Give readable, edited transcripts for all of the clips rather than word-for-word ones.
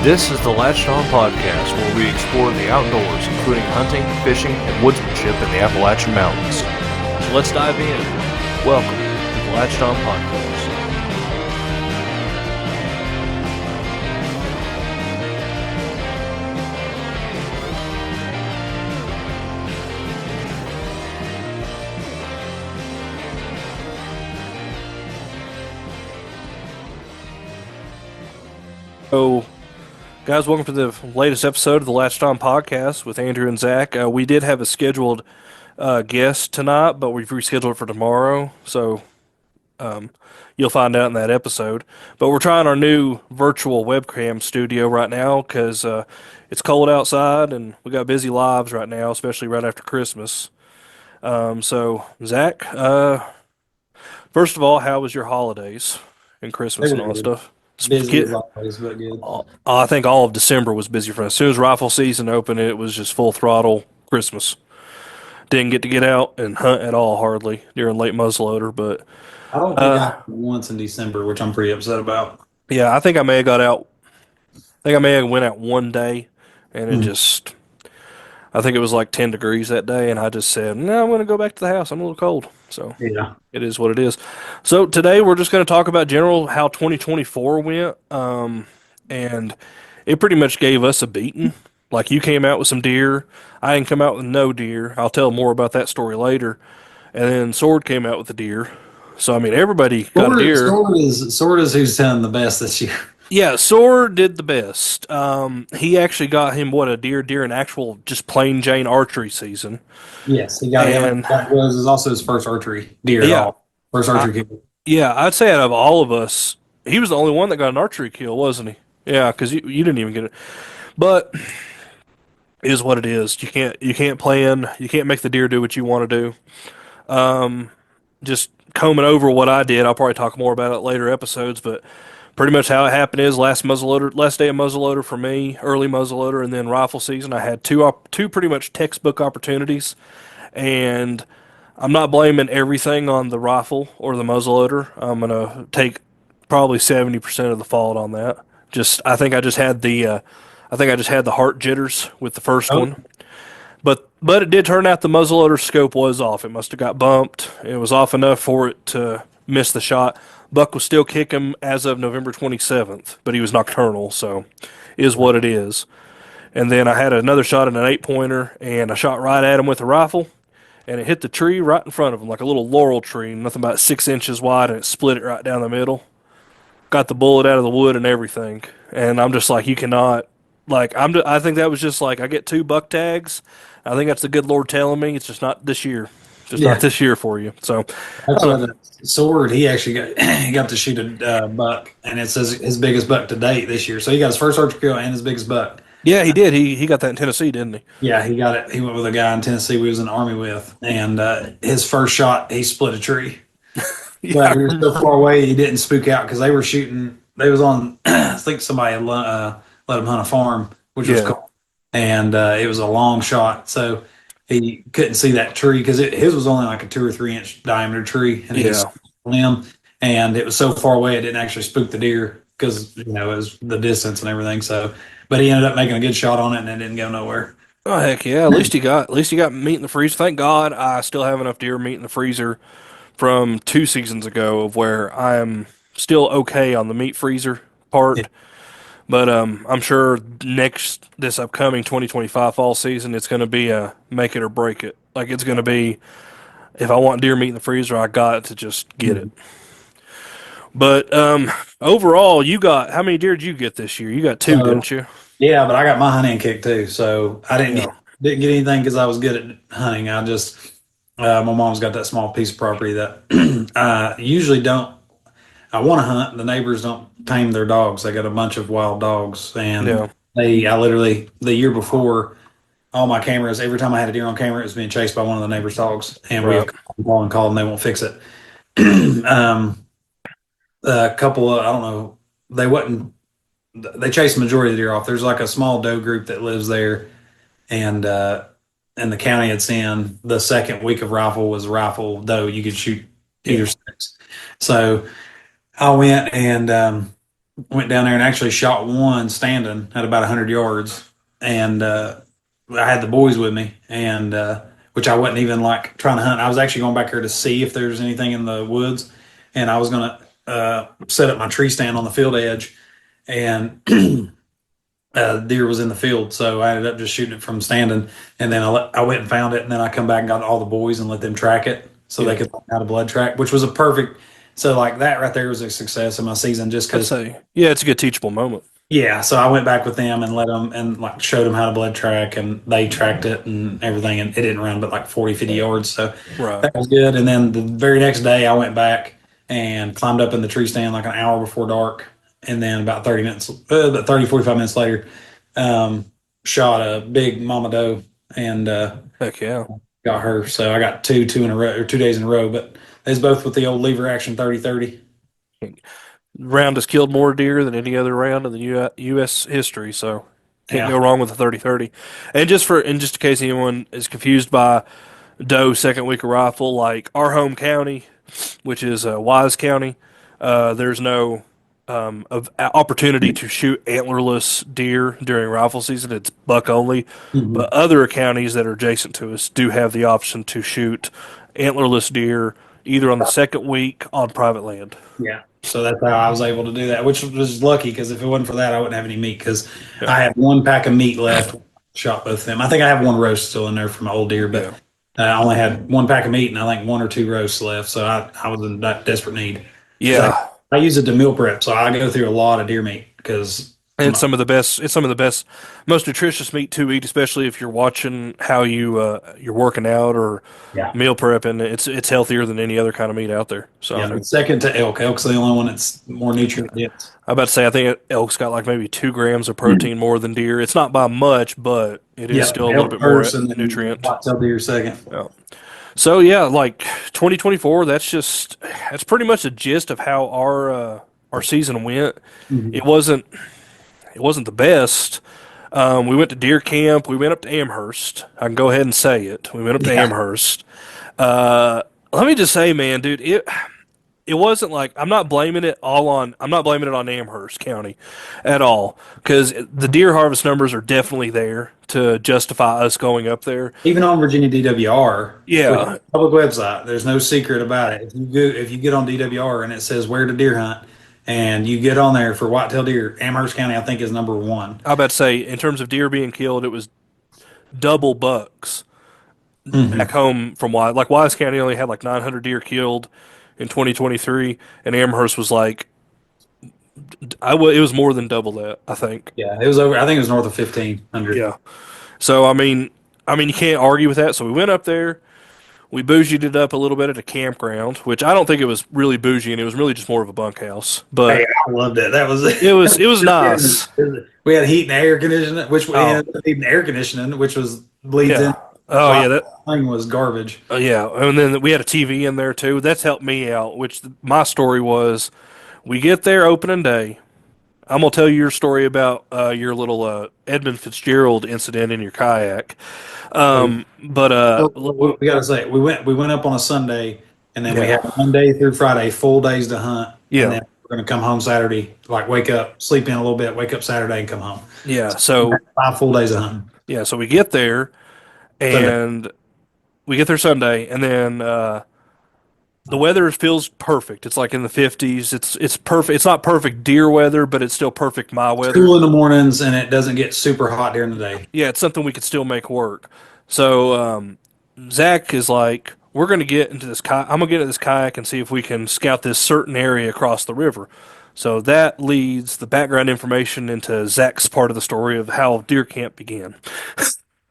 This is the Latched On Podcast, where we explore the outdoors, including hunting, fishing, and woodsmanship in the Appalachian Mountains. So let's dive in. Welcome to the Latched On Podcast. So, guys, welcome to the latest episode of the Latched On Podcast with Andrew and Zach. We did have a scheduled guest tonight, but we've rescheduled it for tomorrow, so you'll find out in that episode. But we're trying our new virtual webcam studio right now because it's cold outside and we got busy lives right now, especially right after Christmas. So, Zach, first of all, how was your holidays and Christmas and all that Everything stuff? busy as always, but good. I think all of December was busy for us. As soon as rifle season opened, it was just full throttle Christmas. Didn't get out and hunt at all hardly during late muzzleloader, but I don't think I went once in December, which I'm pretty upset about. yeah, I think I may have got out. I think I may have went out one day, and it Mm. just. I think it was like 10 degrees that day, and I just said, "No, I'm going to go back to the house. I'm a little cold." So Yeah. it is what it is. So today we're just going to talk about general how 2024 went, and it pretty much gave us a beating. Like you came out with some deer, I didn't come out with no deer. I'll tell more about that story later. And then Sword came out with a deer. So I mean, everybody got a deer. Sword is who's done the best this year. Yeah, Sword did the best. He actually got him what a deer during actual just plain Jane archery season. Yes, he got him. And That was also his first archery deer at yeah, all. First I, archery kill. yeah, I'd say out of all of us, he was the only one that got an archery kill, wasn't he? Yeah, because you didn't even get it. But it is what it is. You can't plan. You can't make the deer do what you want to do. Just combing over what I did. I'll probably talk more about it later episodes, but pretty much how it happened is last day of muzzleloader for me, early muzzleloader, and then rifle season. I had two pretty much textbook opportunities, and I'm not blaming everything on the rifle or the muzzleloader. I'm gonna take probably 70% of the fault on that. Just I think I just had the heart jitters with the first Oh, one. But it did turn out the muzzleloader scope was off. It must have got bumped. It was off enough for it to miss the shot. Buck was still kicking as of November 27th, but he was nocturnal, so is what it is. And then I had another shot at an 8 pointer, and I shot right at him with a rifle, and it hit the tree right in front of him, like a little laurel tree, nothing about 6 inches wide, and it split it right down the middle. Got the bullet out of the wood and everything, and I'm just like, you cannot. Like I think that was just like I get two buck tags. I think that's the good Lord telling me it's just not this year, just not yeah. this year for you. So I That's don't what know. the Sword. He actually got he got to shoot a buck, and it says his biggest buck to date this year. So he got his first archery kill and his biggest buck. Yeah, he did. He got that in Tennessee, didn't he? Yeah, he got it. He went with a guy in Tennessee we was in the army with, and his first shot he split a tree. Yeah, But I he was so remember. far away he didn't spook out because they were shooting. They was on. I think somebody had let him hunt a farm, which was Yeah, cool, and it was a long shot, so he couldn't see that tree because his was only like a 2 or 3 inch diameter tree, and he yeah. split a limb, and it was so far away it didn't actually spook the deer because it was the distance and everything. So, but he ended up making a good shot on it, and it didn't go nowhere. Oh heck yeah! At least you got meat in the freezer. Thank God I still have enough deer meat in the freezer from 2 seasons ago of where I'm still okay on the meat freezer Yeah. part. But I'm sure this upcoming 2025 fall season, it's going to be a make it or break it. Like it's going to be if I want deer meat in the freezer, I got to just get it. Mhm. But overall, you got how many deer did you get this year? You got two, So didn't you? yeah, but I got my hunting kick too. So I didn't Yeah. get, didn't get anything because I was good at hunting. I just my mom's got that small piece of property that I usually don't. I want to hunt. The neighbors don't tame their dogs. They got a bunch of wild dogs, and Yeah. I literally the year before all my cameras. Every time I had a deer on camera, it was being chased by one of the neighbors' dogs, and we have Right. called and called, and they won't fix it. A couple of I don't know. They wasn't. They chased the majority of the deer off. There's like a small doe group that lives there, and the county it's in, the second week of rifle was rifle doe. You could shoot either Yeah. sex. So I went and went down there and actually shot one standing at about 100 yards. And I had the boys with me, and which I wasn't even like trying to hunt. I was actually going back there to see if there's anything in the woods, and I was going to set up my tree stand on the field edge, and deer was in the field, so I ended up just shooting it from standing. And then I went and found it, and then I come back and got all the boys and let them track it so they Yeah, could learn how to blood track, which was a perfect. So like that right there was a success in my season, just I'd because. say yeah, it's a good teachable moment. Yeah, so I went back with them and let them and like showed them how to blood track, and they tracked it and everything, and it didn't run but like 40, 50 yards. So Right. that was good. And then the very next day I went back and climbed up in the tree stand like an hour before dark. And then about 30 minutes, about 30, 45 minutes later, um, shot a big mama doe and Heck yeah. got her. So I got two in a row, or 2 days in a row, but they was both with the old lever action 30-30. Round has killed more deer than any other round in the U.S. history, so can't Yeah. go wrong with a 30-30. And just in case anyone is confused by doe second week of rifle, like our home county, which is Wise County, there's no opportunity to shoot antlerless deer during rifle season. It's buck only. Mhm. But other counties that are adjacent to us do have the option to shoot antlerless deer either on the second week on private land. Yeah. So that's how I was able to do that, which was lucky because if it wasn't for that, I wouldn't have any meat because Yeah, I had one pack of meat left. Shot both of them. I think I have one roast still in there from my old deer, but yeah, I only had one pack of meat and I think one or two roasts left. So I was in that desperate need because yeah. I use it to meal prep. So I go through a lot of deer meat because, And it's some of the best. It's some of the best, most nutritious meat to eat, especially if you're watching how you're working out or yeah. meal prepping. It's healthier than any other kind of meat out there. So I Yeah. mean, It's second to elk. Elk's the only one that's more nutrient dense. I about to say I think elk's got like maybe 2 grams of protein more than deer. It's not by much, but it is Yeah. still a little Elk bit more first and then nutrient. whitetail deer second. Yeah. So yeah, like 2024, that's pretty much the gist of how our season went. Mhm. It wasn't it wasn't the best. We went to deer camp. We went up to Amherst. I can go ahead and say it. We went up to Yeah. Amherst. Uh, Let me just say, man, dude, it wasn't like I'm not blaming it on Amherst County at all because the deer harvest numbers are definitely there to justify us going up there. Even on Virginia DWR, which is Yeah, a public website, there's no secret about it. If you get on DWR and it says where to deer hunt, and you get on there for whitetail deer, Amherst County I think is number one. I about to say in terms of deer being killed, it was double bucks back Hmm. home from Wise County only had like 900 deer killed in 2023, and Amherst was like it was more than double that, I think. Yeah, it was over. I think it was north of 1,500. Yeah. So I mean you can't argue with that. So we went up there. We bougied it up a little bit at a campground, which I don't think it was really bougie, and it was really just more of a bunkhouse. Hey, But I loved it. That was it was nice. we had heat and air conditioning, which we Oh ended up needing air conditioning, which was bleeds in. yeah. Oh Wow, yeah. That thing was garbage. yeah. And then we had a TV in there too. That's helped me out. My story was, we get there opening day. I'm gonna tell you your story about your little Edmund Fitzgerald incident in your kayak. Oh, But we got to say we went up on a Sunday, and then we yeah, had Monday through Friday full days to hunt, and yeah, then we're going to come home Saturday, like wake up, sleep in a little bit, wake up Saturday, and come home. yeah. So we had 5 full days of hunting So we get there Sunday. and we get there Sunday, and then the weather feels perfect. It's like in the 50s. It's perfect. It's not perfect deer weather, but it's still perfect my It's weather. cool in the mornings, and it doesn't get super hot during the day. Yeah, it's something we could still make work. So Zach is like, we're gonna get into this kayak. I'm gonna get into this kayak and see if we can scout this certain area across the river. So that leads the background information into Zach's part of the story of how deer camp began.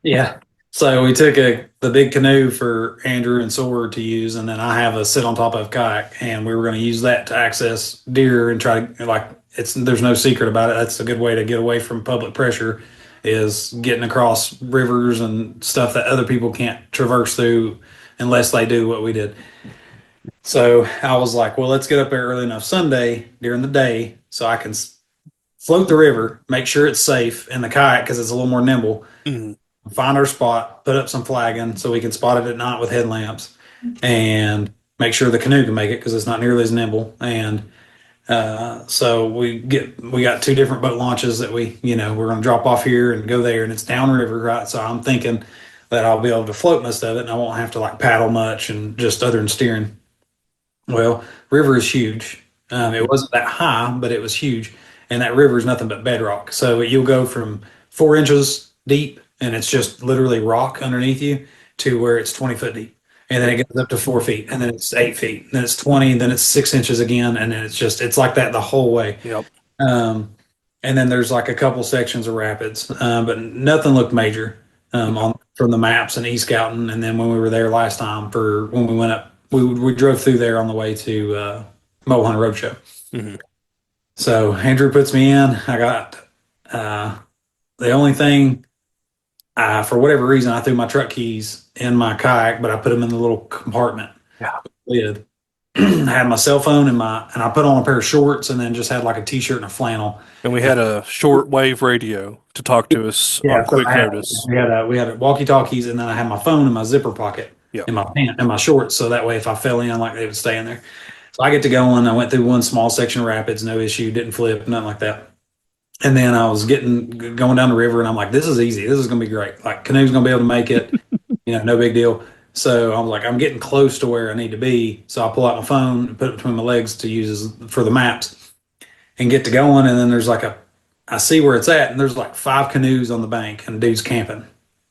Yeah. So we took the big canoe for Andrew and Sword to use, and then I have a sit on top of kayak, and we were going to use that to access deer and try to like it's there's no secret about it. That's a good way to get away from public pressure is getting across rivers and stuff that other people can't traverse through unless they do what we did. So I was like, well, let's get up there early enough Sunday during the day so I can float the river, make sure it's safe in the kayak because it's a little more nimble, Mhm. find our spot, put up some flagging so we can spot it at night with headlamps, and make sure the canoe can make it because it's not nearly as nimble. And So we got two different boat launches that we're going to drop off here and go there, and it's downriver, right? So I'm thinking that I'll be able to float most of it, and I won't have to like paddle much, and just other than steering. Well, river is huge. It Hmm. wasn't that high, but it was huge, and that river is nothing but bedrock. So you'll go from 4 inches deep, and it's just literally rock underneath you, to where it's 20 foot deep. And then it goes up to 4 feet, and then it's 8 feet, and then it's 20, and then it's 6 inches again, and then it's like that the whole way. Yep. Um, and then there's like a couple sections of rapids, but nothing looked major No. on from the maps and e-scouting. And then when we were there last time for when we went up, we drove through there on the way to Mobile Hunter Roadshow. Hmm. So Andrew puts me in. I got uh, the only thing for whatever reason I threw my truck keys in my kayak, but I put them in the little compartment Yeah. lid. I had my cell phone and I put on a pair of shorts and then just had like a t-shirt and a flannel. And we had a short wave radio to talk to us on Yeah, so quick notice. we had walkie talkies, and then I had my phone in my zipper pocket Yep. in my pant in my shorts, so that way if I fell in, like they would stay in there. So I get to going. I went through one small section of rapids, no issue, didn't flip, nothing like that. And then I was going down the river, and I'm like, this is easy. This is gonna be great. Like canoe's gonna be able to make it, no big deal. So I was like, I'm getting close to where I need to be. So I pull out my phone and put it between my legs to use for the maps and get to going. And then I see where it's at, and there's like 5 canoes on the bank, and dude's camping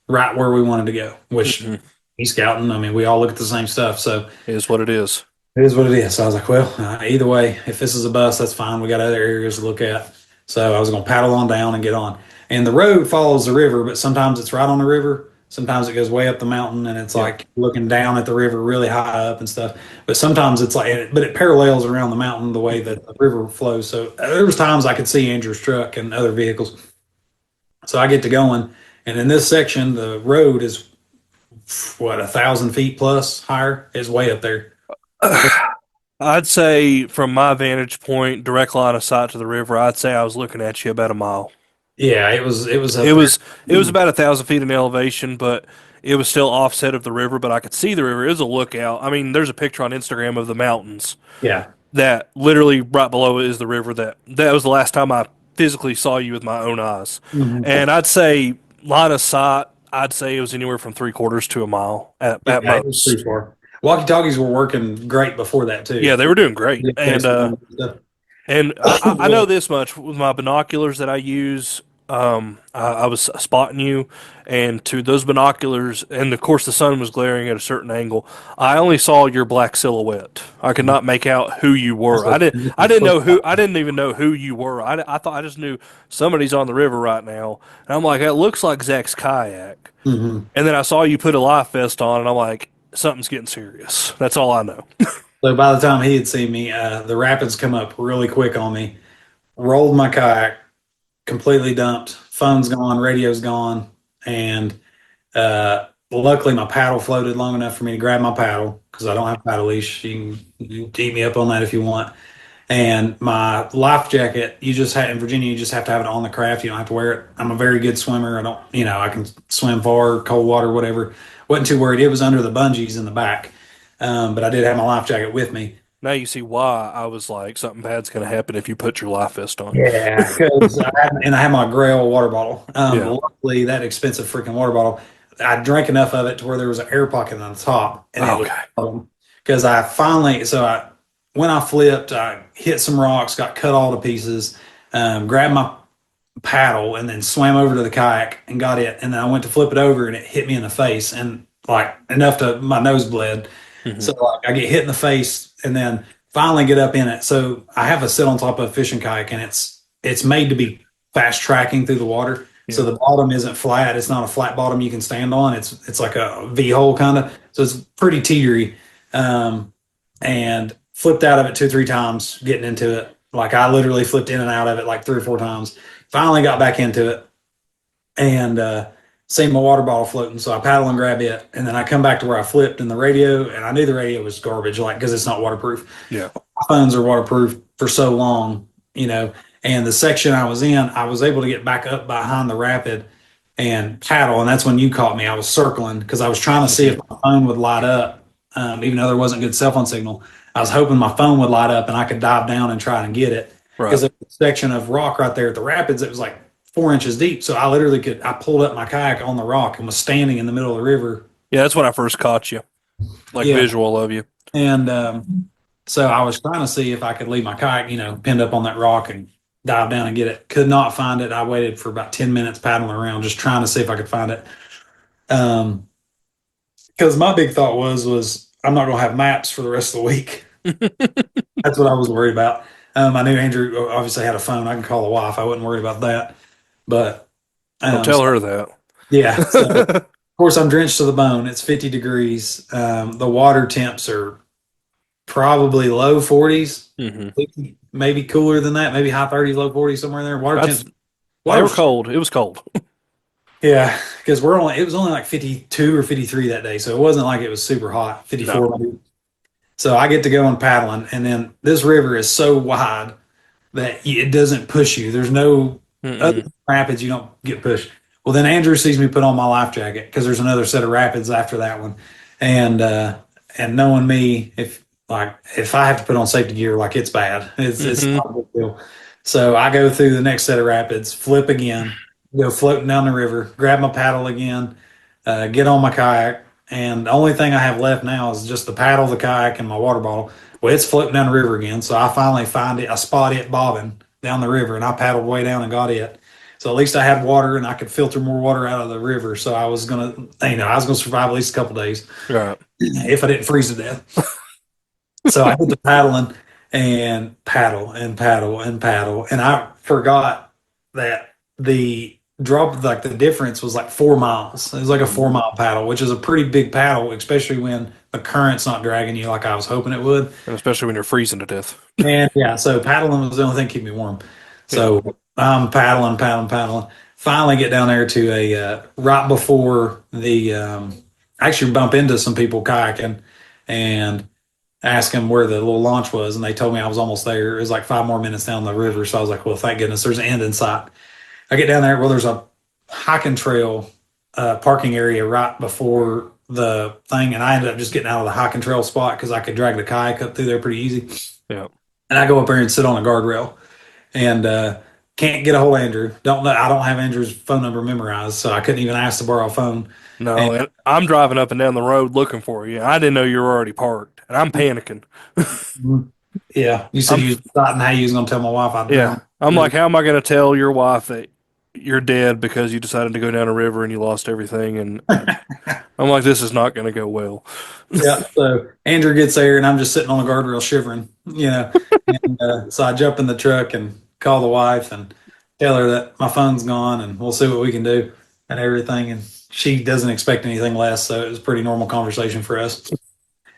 right where we wanted to go, which Hmm. he's scouting. I mean, we all look at the same stuff. So Is what it is. it is what it is. So I was like, well, either way, if this is a bus, that's fine. We got other areas to look at. So I was going to paddle on down and get on. And the road follows the river, but sometimes it's right on the river. Sometimes it goes way up the mountain, and it's Yep. like looking down at the river really high up and stuff. But sometimes it's like, but it parallels around the mountain the way that the river flows. So there was times I could see Andrew's truck and other vehicles. So I get to going, and in this section, the road is what 1,000 feet plus higher. It's way up there. I'd say from my vantage point, direct line of sight to the river, I'd say I was looking at you about a mile. Yeah, it was up It there. was it was about 1,000 feet in elevation, but it was still offset of the river. But I could see the river. It was a lookout. I mean, there's a picture on Instagram of the mountains Yeah. that literally right below it is the river. That was the last time I physically saw you with my own eyes. Mhm. And I'd say line of sight. I'd say it was anywhere from 3/4 to a mile at Yeah, it was pretty most. far. Walkie talkies were working great before that Yeah, too. they were doing great. Yeah, And text and stuff. I know this much with my binoculars that I use. I was spotting you, and to those binoculars, and of course the sun was glaring at a certain angle. I only saw your black silhouette. I could not make out wwho you were. That's I didn't know who. I didn't even know who you were. I thought I just knew somebody's on the river right now, and I'm like, it looks like Zach's kayak. Mhm. And then I saw you put a life vest on, and I'm like, something's getting serious. That's all I know. So by the time he had seen me, the rapids come up really quick on me. Rolled my kayak, completely dumped. Phone's gone, radio's gone, and luckily my paddle floated long enough for me to grab my paddle because I don't have a paddle leash. You can eat me up on that if you want. And my life jacket, you just have in Virginia, you just have to have it on the craft. You don't have to wear it. I'm a very good swimmer. I don't, I can swim far, cold water, whatever. Wasn't too worried. It was under the bungees in the back, but I did have my life jacket with me. Now you see why I was like, something bad's going to happen if you put your life vest on. Yeah, because I had my Grail water bottle. Yeah. Luckily, that expensive freaking water bottle, I drank enough of it to where there was an air pocket on the top, and it Okay. was because I finally so I when I flipped, I hit some rocks, got cut all to pieces, grabbed my paddle, and then swam over to the kayak and got it, and then I went to flip it over, and it hit me in the face, and like enough to my nose bled. Hmm. So like I get hit in the face and then finally get up in it. So I have a sit on top of a fishing kayak, and it's made to be fast tracking through the water. So Yeah. the bottom isn't flat. It's not a flat bottom you can stand on. It's like a V hole kind of. So it's pretty teetery. And flipped out of it 2 or 3 times getting into it. Like I literally flipped in and out of it like 3 or 4 times. Finally got back into it, and seen my water bottle floating. So I paddle and grab it, and then I come back to where I flipped in the radio, and I knew the radio was garbage, like because it's not waterproof. Yeah. Phones are waterproof for so long. And the section I was in, I was able to get back up behind the rapid and paddle, and that's when you caught me. I was circling because I was trying to see if Hmm. my phone would light up, even though there wasn't good cell phone signal. I was hoping my phone would light up and I could dive down and try and get it because Right. there's a section of rock right there at the rapids that was like 4 inches deep. So I literally could, I pulled up my kayak on the rock and was standing in the middle of the river. Yeah, that's when I first caught you, like Yeah. visual of you. And so I was trying to see if I could leave my kayak, pinned up on that rock and dive down and get it. Could not find it. I waited for about 10 minutes paddling around, just trying to see if I could find it. Um, because my big thought was I'm not going to have maps for the rest of the week. That's what I was worried about. I knew Andrew obviously had a phone. I can call the wife. I wasn't worried about that. But Don't um, tell her that. yeah, so of course I'm drenched to the bone. It's 50 degrees. The water temps are probably low 40s, hmm maybe cooler than that, maybe high 30s, low 40s, somewhere in there. Water That's temps, they were water, cold. It was cold. yeah, because it was only like 52 or 53 that day, so it wasn't like it was super hot, No. 54 maybe. So I get to go and paddling, and then this river is so wide that it doesn't push you. There's no other Mm-mm. rapids you don't get pushed. Well, then Andrew sees me put on my life jacket because there's another set of rapids after that one, and knowing me, if I have to put on safety gear, like it's bad. It's hmm not a big deal. So I go through the next set of rapids, flip again, go floating down the river, grab my paddle again, get on my kayak, and the only thing I have left now is just the paddle, the kayak, and my water bottle. Well, it's floating down the river again, so I finally find it. I spot it bobbing down the river, and I paddled way down and got it. So at least I had water, and I could filter more water out of the river. So I was gonna, I was gonna survive at least a couple days Right. if I didn't freeze to death. So I get to paddling and paddle and paddle and paddle, and I forgot that the drop, like the difference was like 4 miles. It was like a Mhm. 4 mile paddle, which is a pretty big paddle, especially when the current's not dragging you like I was hoping it would. And especially when you're freezing to death. And yeah, so paddling was the only thing keeping me warm. Yeah. So I'm paddling, paddling, paddling. Finally get down there to a right before I actually bump into some people kayaking and ask them where the little launch was, and they told me I was almost there. It was like 5 more minutes down the river, so I was like, "Well, thank goodness, there's an end in sight." I get down there. Well, there's a hiking trail parking area right before the thing, and I ended up just getting out of the hiking trail spot because I could drag the kayak up through there pretty easy. Yeah. And I go up there and sit on a guardrail, and can't get a hold of Andrew. Don't know. I don't have Andrew's phone number memorized, so I couldn't even ask to borrow a phone. And No, and I'm driving up and down the road looking for you. I didn't know you were already parked, and I'm panicking. yeah, you said I'm you was deciding how you was going to tell my wife I'd yeah. drown. I'm like, how am I going to tell your wife that you're dead because you decided to go down a river and you lost everything? And I'm like, this is not going to go well. Yeah. So Andrew gets there, and I'm just sitting on the guardrail shivering, And so I jump in the truck and call the wife and tell her that my phone's gone, and we'll see what we can do and everything. And she doesn't expect anything less, so it was a pretty normal conversation for us.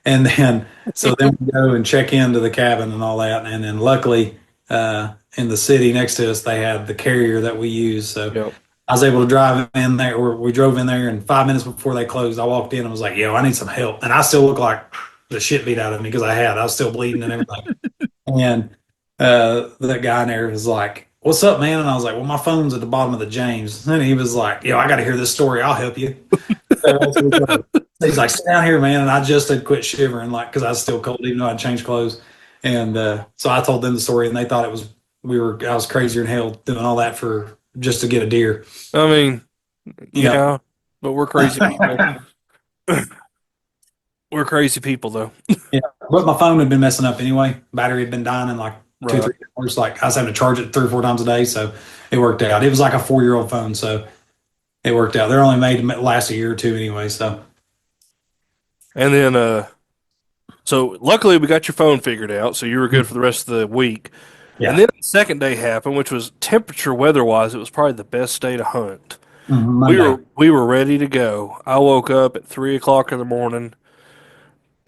And then so then we go and check into the cabin and all that, and then luckily in the city next to us they had the carrier that we use, so Yep. I was able to drive in there, or we drove in there, and 5 minutes before they closed, I walked in and was like, "Yo, I need some help." And I still look like the shit beat out of me because I was still bleeding and everything. And that guy in there was like, "What's up, man?" And I was like, "Well, my phone's at the bottom of the James." And he was like, "Yo, I got to hear this story. I'll help you." So he's like, "Sit down here, man." And I just had quit shivering, like, because I was still cold, even though I'd changed clothes. And so I told them the story, and they thought I was crazier than hell doing all that for just to get a deer. I mean, Yeah. yeah, but we're crazy people. We're crazy people, though. Yeah. But my phone had been messing up anyway. Battery had been dying in like two, Right. 3 hours. Like I was having to charge it 3 or 4 times a day. So it worked out. It was like a 4-year-old phone. So it worked out. They're only made to last a year or two anyway. So And then, so luckily we got your phone figured out, so you were good for the rest of the week. And yeah. then the second day happened, which was temperature weather wise, it was probably the best day to hunt. We Monday. were we were ready to go. I woke up at 3 o'clock in the morning,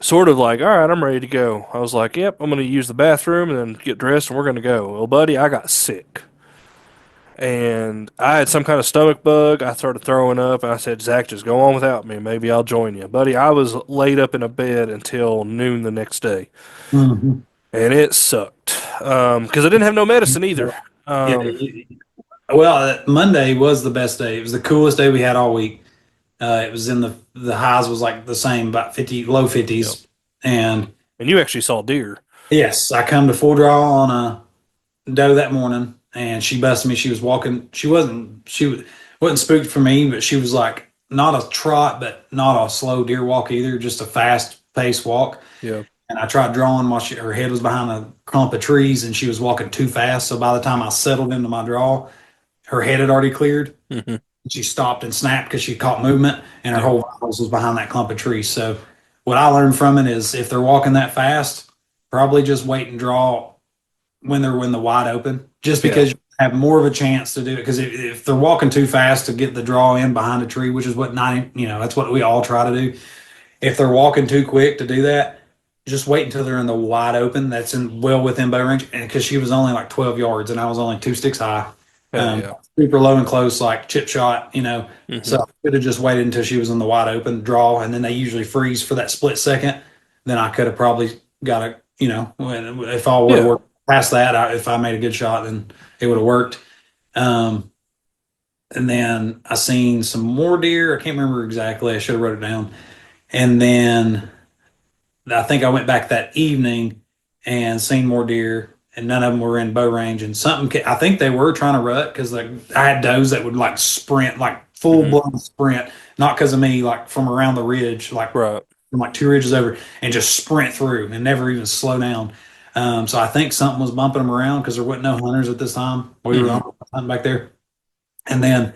sort of like, all right, I'm ready to go. I was like, yep, I'm gonna use the bathroom and then get dressed and we're gonna go. Well, buddy, I got sick. And I had some kind of stomach bug. I started throwing up, and I said, Zach, just go on without me. Maybe I'll join you. Buddy, I was laid up in a bed until noon the next day, Mhm. and it sucked. Because I didn't have no medicine either. Yeah. Um, Well, Monday was the best day. It was the coolest day we had all week. It was in the highs was like the same, about 50, low yep. 50s. And And you actually saw deer. Yes, I come to full draw on a doe that morning, and she busted me. She was walking. Wasn't spooked for me, but she was like not a trot, but not a slow deer walk either, just a fast paced walk. Yeah. And I tried drawing while her head was behind a clump of trees, and she was walking too fast. So by the time I settled into my draw, her head had already cleared. Hmm. She stopped and snapped because she caught movement, and her Yeah. whole vitals was behind that clump of trees. So what I learned from it is if they're walking that fast, probably just wait and draw when they're in the wide open, just Yeah. because you have more of a chance to do it. Because if they're walking too fast to get the draw in behind a tree, which is what 90, that's what we all try to do. If they're walking too quick to do that, just wait until they're in the wide open. That's in well within bow range. And because she was only like 12 yards and I was only 2 sticks high, Hell um, yeah. super low and close, like chip shot, So Hmm. I could have just waited until she was in the wide open draw, and then they usually freeze for that split second. Then I could have probably got a, if I would have Yeah. worked past that, if I made a good shot, then it would have worked. Um, and then I seen some more deer. I can't remember exactly. I should have wrote it down. And then I think I went back that evening and seen more deer, and none of them were in bow range. And something, I think they were trying to rut because like I had does that would like sprint, like full Hmm. blown sprint, not because of me, like from around the ridge, like Right. from like two ridges over, and just sprint through and never even slow down. So I think something was bumping them around because there wasn't no hunters at this time. We were the Hmm. only ones hunting back there, and then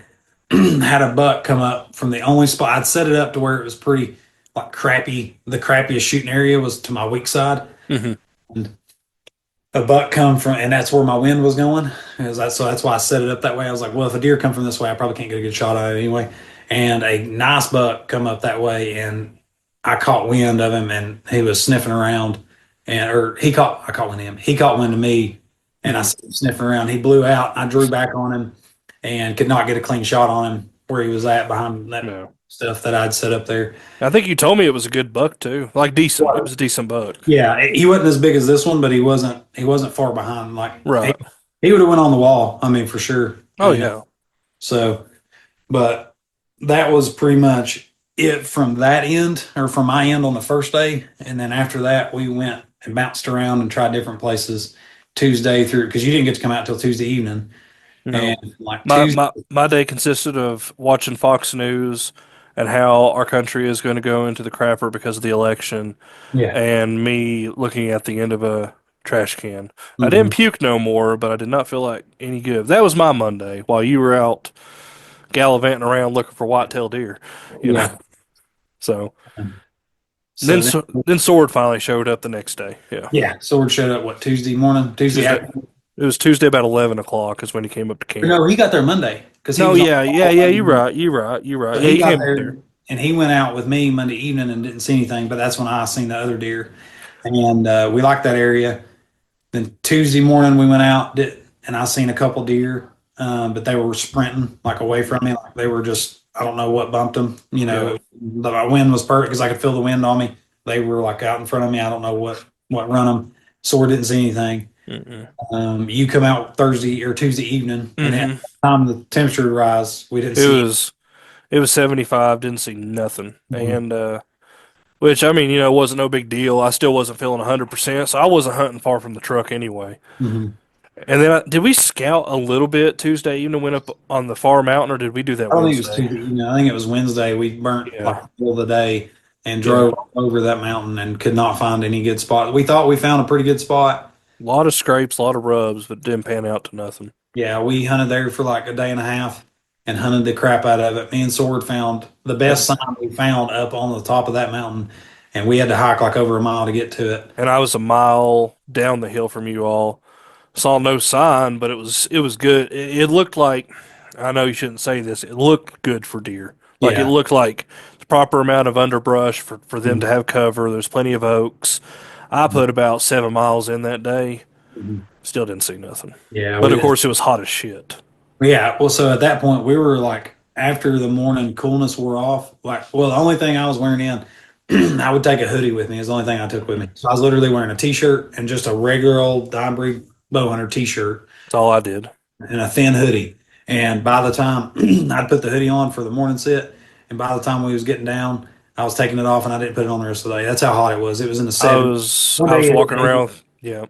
had a buck come up from the only spot I'd set it up to where it was pretty like crappy. The crappiest shooting area was to my weak side. Hmm. And a buck come from, and that's where my wind was going. So that's why I set it up that way. I was like, well, if a deer come from this way, I probably can't get a good shot at it anyway. And a nice buck come up that way, and I caught wind of him, and he was sniffing around, or I caught wind of him. He caught wind of me, and I Hmm. saw him sniffing around. He blew out. I drew back on him, and could not get a clean shot on him where he was at behind that No. stuff that I'd set up there. I think you told me it was a good buck too. Like decent. It was a decent buck. Yeah, he wasn't as big as this one, but he wasn't far behind. Like Right. he would have went on the wall. I mean, for sure. Oh yeah. So, but that was pretty much it from that end, or from my end on the first day, and then after that we went and bounced around and tried different places Tuesday through because you didn't get to come out till Tuesday evening, No. and like My Tuesday, my my day consisted of watching Fox News and how our country is going to go into the crapper because of the election, yeah, and me looking at the end of a trash can. I didn't hmm puke no more, but I did not feel like any good. That was my Monday while you were out gallivanting around looking for white-tailed deer, you know. yeah. So So then, then Sword finally showed up the next day. Yeah, yeah, Sword showed up what Tuesday morning, Tuesday Tuesday. afternoon. It was Tuesday about 11 o'clock is when he came up to camp. No, he got there Monday because he No, was on yeah, yeah, call yeah. Monday You're morning. right. You're right. You're right. So Yeah, he he got came up there. there and he went out with me Monday evening and didn't see anything, but that's when I seen the other deer. And we liked that area. Then Tuesday morning we went out and I seen a couple deer, but they were sprinting like away from me. Like they were just, I don't know what bumped them. Yeah. The wind was perfect because I could feel the wind on me. They were like out in front of me. I don't know what run them. Sword didn't see anything. Mm-mm. You come out Thursday or Tuesday evening, and at Mm-hmm. the time the temperature would rise, we didn't It see. was it was 75. Didn't see nothing, Mhm. and which I mean, wasn't no big deal. I still wasn't feeling 100%, so I wasn't hunting far from the truck anyway. Mhm. And then did we scout a little bit Tuesday evening? Went up on the far mountain, or did we do that I don't think it was Wednesday? Tuesday evening. I think it was Wednesday. We burnt like Yeah. the middle of the day and Yeah. drove over that mountain and could not find any good spot. We thought we found a pretty good spot. A lot of scrapes, a lot of rubs, but didn't pan out to nothing. Yeah, we hunted there for like a day and a half and hunted the crap out of it. Me and Sword found the best And sign we found up on the top of that mountain, and we had to hike like over a mile to get to it. and I was a mile down the hill from you all. Saw no sign, but it was good. It looked like, I know you shouldn't say this. It looked good for deer. Like it Yeah. looked like the proper amount of underbrush for them to Mhm. have cover. There's plenty of oaks. I put about 7 miles in that day. Mhm. Still didn't see nothing. Yeah, But we of didn't. course, it was hot as shit. Yeah, well, so at that point, we were like, after the morning coolness wore off, like, well, the only thing I was wearing I would take a hoodie with me, is the only thing I took with me. So I was literally wearing a t shirt and just a regular old Dime Breed bow hunter t shirt That's all I did. and a thin hoodie. And by the time I'd put the hoodie on for the morning sit, and by the time we was getting down, I was taking it off and I didn't put it on the rest of the day. That's how hot it was. It was in the I 70s. was One I day was it hit walking 80. around. Yeah.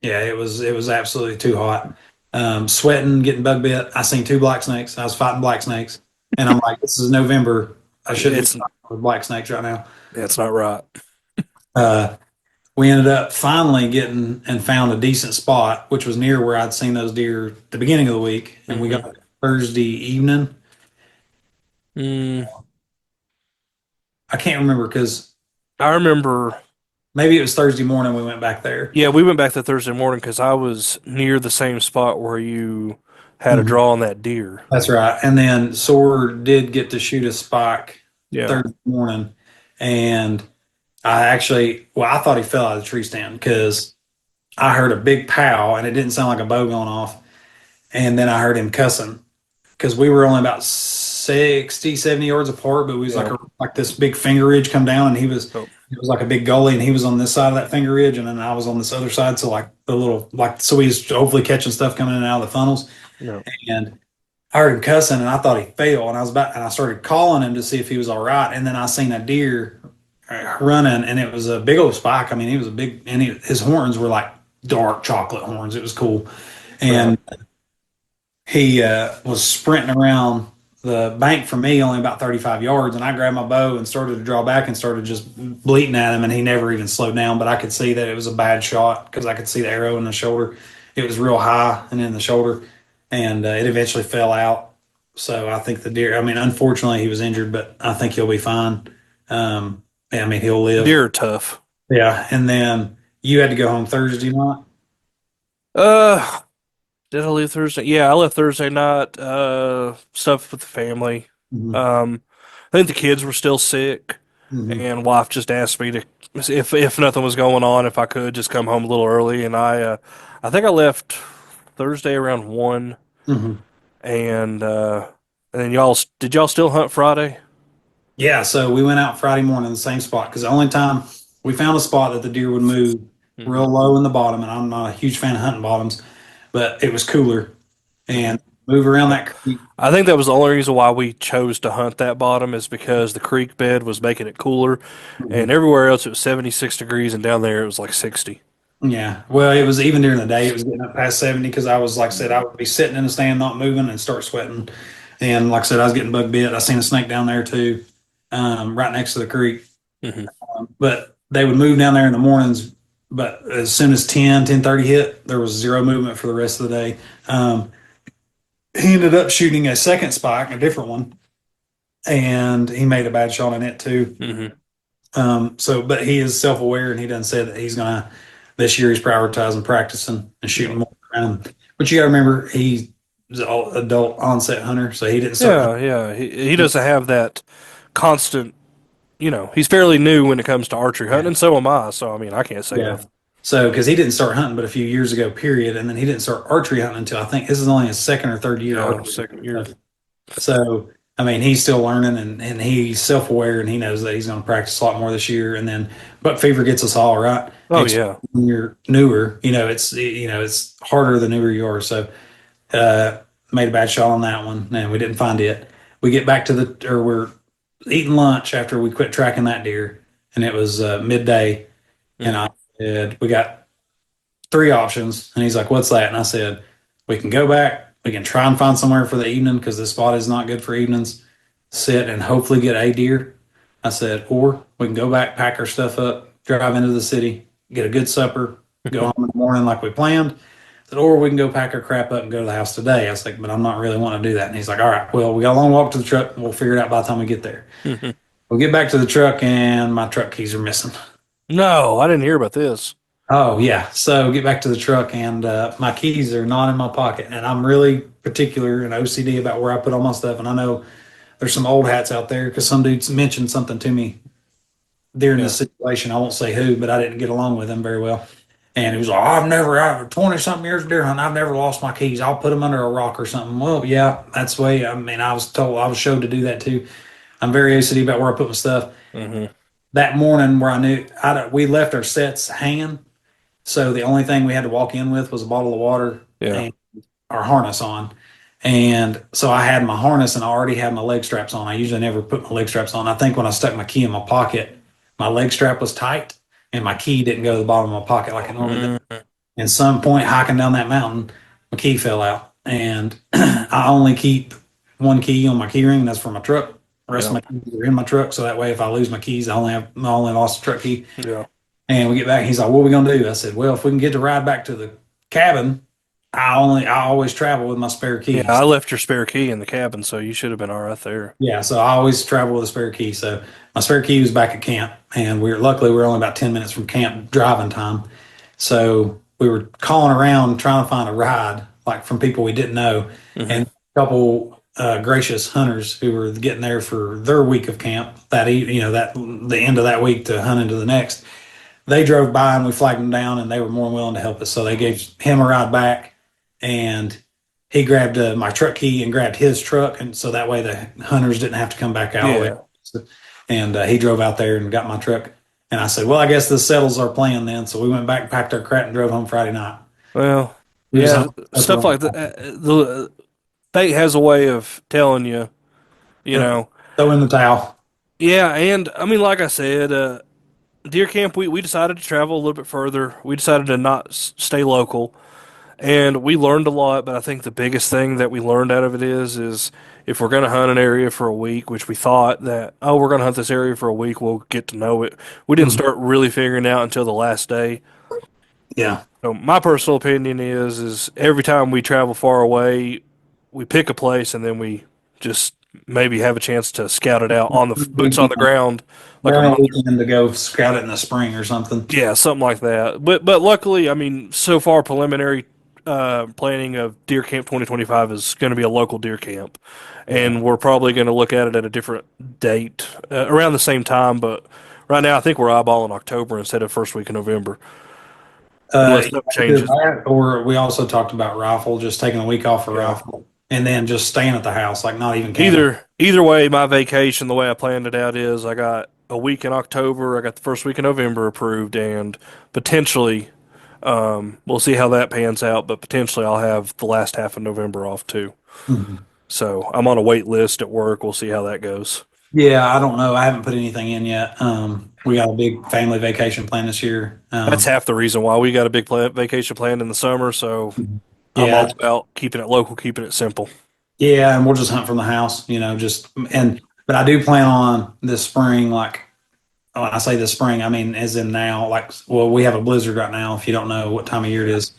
Yeah, it was absolutely too hot. Sweating, getting bug bit. I seen two black snakes. I was fighting black snakes, and I'm like, this is November. I shouldn't be It's fighting with black snakes right now. it's not right. Uh, we ended up finally getting and found a decent spot, which was near where I'd seen those deer at the beginning of the week, and we got Hmm. Thursday evening. Mm, I can't remember because I remember. maybe it was Thursday morning we went back there. Yeah, we went back that Thursday morning because I was near the same spot where you had a Mhm. draw on that deer. That's right. And then Sword did get to shoot a spike Yeah. Thursday morning, and I thought he fell out of the tree stand because I heard a big pow and it didn't sound like a bow going off. And then I heard him cussing because we were only about 60, 70 yards apart, but we was Yeah. like this big finger ridge come down and Oh, it was like a big gully and he was on this side of that finger ridge and then I was on this other side. So like the little, like, so he's hopefully catching stuff coming in and out of the funnels. yeah. And I heard him cussing and I thought he fell and I started calling him to see if he was all right. And then I seen a deer running and it was a big old spike. I mean, he was a big, and his horns were like dark chocolate horns. It was cool. Right. And he was sprinting around the bank from me only about 35 yards. And I grabbed my bow and started to draw back and started just bleating at him. And he never even slowed down. But I could see that it was a bad shot because I could see the arrow in the shoulder. It was real high and in the shoulder. And it eventually fell out. So I think the deer, I mean, unfortunately, he was injured, but I think he'll be fine. Yeah, I mean, he'll live. Deer are tough. Yeah. And then you had to go home Thursday night. Uh, did I leave Thursday? Yeah, I left Thursday night. Stuff with the family. Hmm. I think the kids were still sick, Hmm. and wife just asked me to, if nothing was going on, if I could just come home a little early, and I think I left Thursday around 1, Hmm. and then y'all still hunt Friday? Yeah, so we went out Friday morning in the same spot because the only time we found a spot that the deer would move Hmm. real low in the bottom, and I'm not a huge fan of hunting bottoms, but it was cooler Hmm. and move around Yeah. that creek. I think that was the only reason why we chose to hunt that bottom is because the creek bed was making it cooler, Mhm. and everywhere else it was 76 degrees, and down there it was like 60. Yeah, well, it was even during the day, it was getting up past 70 because I was, like I said, I would be sitting in the stand, not moving, and start sweating. And like I said, I was getting bug bit. I seen a snake down there too, right next to the creek. Hmm. But they would move down there in the mornings. But as soon as 10:30 hit, there was zero movement for the rest of the day. He ended up shooting a second spike, a different one, and he made a bad shot on it too. Hmm. But he is self aware and he done said that he's gonna this year he's prioritizing practicing and Yeah. shooting more. But you got to remember he's an adult onset hunter, so he didn't start. Yeah, yeah. He doesn't have that constant, he's fairly new when it comes to archery hunting, Yeah, and so am I. So, I mean, I can't say yeah. nothing. So because he didn't start hunting but a few years ago, period, and then he didn't start archery hunting until I think this is only his second or third year Yeah, archery. second year. So, I mean, he's still learning and he's self aware and he knows that he's going to practice a lot more this year. And then buck fever gets us all right. Oh, yeah. When you're newer, it's harder the newer you are. So, uh, made a bad shot on that one and we didn't find it. We get back to or we're eating lunch after we quit tracking that deer and it was midday. And Hmm. I said, we got three options. And he's like, what's that? And I said, we can go back. We can try and find somewhere for the evening because this spot is not good for evenings. Sit and hopefully get a deer. I said, or we can go back, pack our stuff up, drive into the city, get a good supper, go home in the morning like we planned. I said, or we can go pack our crap up and go to the house today. I was like, but I'm not really wanting to do that. And he's like, all right, well, we got a long walk to the truck. And we'll figure it out by the time we get there. Hmm. We'll get back to the truck and my truck keys are missing. No, I didn't hear about this. Oh yeah. So get back to the truck and my keys are not in my pocket. And I'm really particular and OCD about where I put all my stuff. And I know there's some old hats out there because some dudes mentioned something to me during Yeah. this situation. I won't say who, but I didn't get along with him very well. And he was like, oh, I've 20 something years of deer hunting. I've never lost my keys. I'll put them under a rock or something. Well, yeah, that's the way. I mean, I was showed to do that too. I'm very OCD about where I put my stuff. Hmm. That morning where I knew we left our sets hanging. So the only thing we had to walk in with was a bottle of water Yeah. and our harness on. And so I had my harness and I already had my leg straps on. I usually never put my leg straps on. I think when I stuck my key in my pocket, my leg strap was tight and my key didn't go to the bottom of my pocket like it normally does. Mm, And some point hiking down that mountain, my key fell out. And I only keep one key on my key ring, and that's for my truck. The rest of yeah, my keys are in my truck. So that way, if I lose my keys, I only lost the truck key. yeah. And we get back, he's like, "What are we gonna do?" I said, "Well, if we can get the ride back to the cabin, I always travel with my spare Yeah, I keys." left your spare key in the cabin, so you should have been all right there. Yeah, so I always travel with a spare key. So my spare key was back at camp, and we were only about 10 minutes from camp driving time. So we were calling around trying to find a ride, like from people we didn't know, Hmm. and a couple gracious hunters who were getting there for their week of camp that the end of that week to hunt into the next. They drove by and we flagged them down, and they were more than willing to help us. So they gave him a ride back, and he grabbed my truck key and grabbed his truck, and so that way the hunters didn't have to come back all the way. Yeah. And he drove out there and got my truck. And I said, "Well, I guess this settles our plan then." So we went back, packed our crap, and drove home Friday night. Well, We just yeah, hung up stuff like that. The state has a way of telling you, you uh, know. throw in the towel. Yeah, and I mean, like I said, deer camp. We decided to travel a little bit further. We decided to not stay local, and we learned a lot. But I think the biggest thing that we learned out of it is if we're going to hunt an area for a week, which we thought that, oh, we're going to hunt this area for a week, we'll get to know it. We didn't Mhm. start really figuring out until the last day. Yeah. So my personal opinion is every time we travel far away, we pick a place and then we just maybe have a chance to scout it out on the boots on Weekend, the ground, like a burn a month. weekend to go scout it in the spring or something. Yeah, something like that. But luckily, I mean, so far preliminary planning of Deer Camp 2025 is going to be a local deer camp, Yeah. and we're probably going to look at it at a different date around the same time. But right now, I think we're eyeballing October instead of first week of November, unless something Either changes. that, or we also talked about rifle, just taking a week off for Yeah. rifle, and then just staying at the house, like not even camping. Either way, my vacation, the way I planned it out is I got a week in October, I got the first week in November approved, and potentially we'll see how that pans out, but potentially I'll have the last half of November off too. Mhm. So I'm on a wait list at work. We'll see how that goes. Yeah, I don't know. I haven't put anything in yet. We got a big family vacation plan this year. That's half the reason why we got a big vacation planned in the summer. So I'm Yeah, all about keeping it local, keeping it simple. yeah, and we'll just hunt from the house, just but I do plan on this spring, like when I say this spring, I mean as in now, like well, we have a blizzard right now. If you don't know what time of year it is,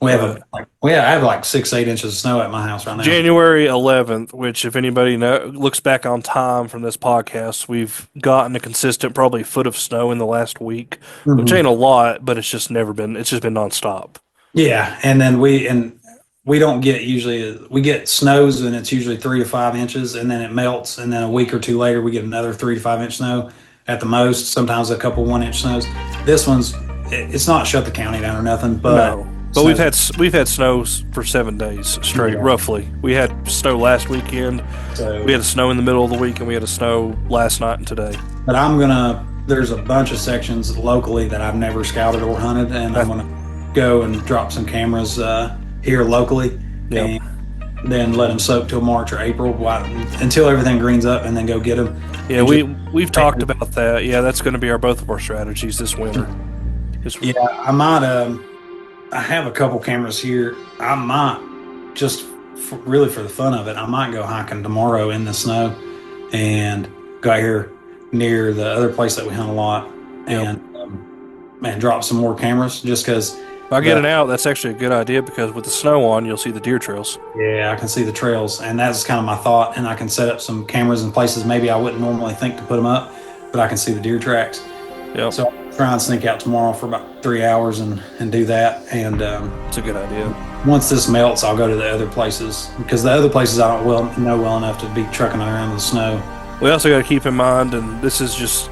Uh, I have like 6, 8 inches of snow at my house right now. January 11th, which if anybody looks back on time from this podcast, we've gotten a consistent probably foot of snow in the last week, which Mhm. ain't a lot, but it's just been nonstop. Yeah, and then we don't get usually we get snows and it's usually 3 to 5 inches and then it melts and then a week or two later we get another 3 to 5 inch snow at the most. Sometimes a couple 1 inch snows. This one's it's not shut the county down or nothing, but No. But snows. we've had snows for 7 days straight, Yeah. roughly. We had snow last weekend. So, We had a snow in the middle of the week, and we had a snow last night and today. but there's a bunch of sections locally that I've never scouted or hunted, and I'm gonna go and drop some cameras here locally, Yeah, and then let them soak till March or April until everything greens up, and then go get them. yeah. And just, We've talked about that. Yeah, that's going to be both of our strategies this winter. yeah, I might. I have a couple cameras here. I might just really for the fun of it. I might go hiking tomorrow in the snow and go out here near the other place that we hunt a lot Yep. and drop some more cameras just because. If I get it out, that's actually a good idea because with the snow on, you'll see the deer trails. Yeah, I can see the trails, and that's kind of my thought. And I can set up some cameras in places maybe I wouldn't normally think to put them up, but I can see the deer tracks. Yep, So I'll try and sneak out tomorrow for about 3 hours and do that. And it's a good idea. once this melts, I'll go to the other places because the other places I don't know well enough to be trucking around in the snow. We also got to keep in mind, and this is just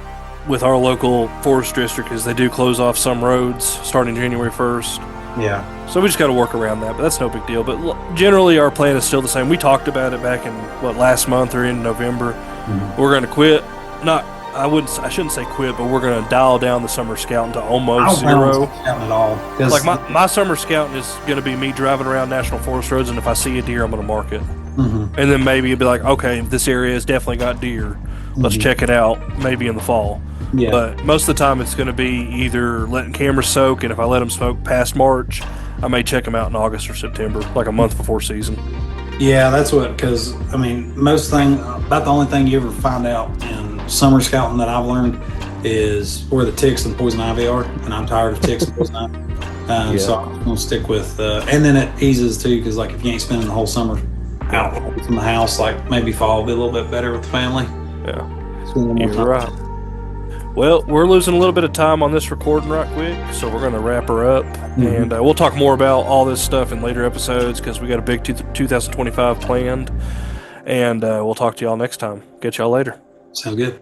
with our local forest district, is they do close off some roads starting January 1st. Yeah. So we just got to work around that, but that's no big deal. But generally, our plan is still the same. We talked about it back in last month or in November. Mhm. We're going to quit, not I wouldn't. I shouldn't say quit, but we're gonna dial down the summer scouting to I almost don't plan on zero. scouting at all Like because. my summer scouting is gonna be me driving around national forest roads, and if I see a deer, I'm gonna mark it, Mhm, and then maybe it'd be like, okay, this area has definitely got deer. Let's mhm. check it out. Maybe in the fall. Yeah. But most of the time, it's gonna be either letting cameras soak, and if I let them smoke past March, I may check them out in August or September, like a month before season. Yeah, that's what, because I mean, about the only thing you ever find out in summer scouting that I've learned is where the ticks and poison ivy are, and I'm tired of ticks and poison ivy. Yeah, So I'm gonna stick with, and then it eases too, because like if you ain't spending the whole summer yeah, out from the house, like maybe fall will be a little bit better with the family. yeah. Spend a little more You're time. right. Well, we're losing a little bit of time on this recording right quick, so we're going to wrap her up. Mhm. And we'll talk more about all this stuff in later episodes because we got a big 2025 planned. And we'll talk to y'all next time. Catch y'all later. Sounds good.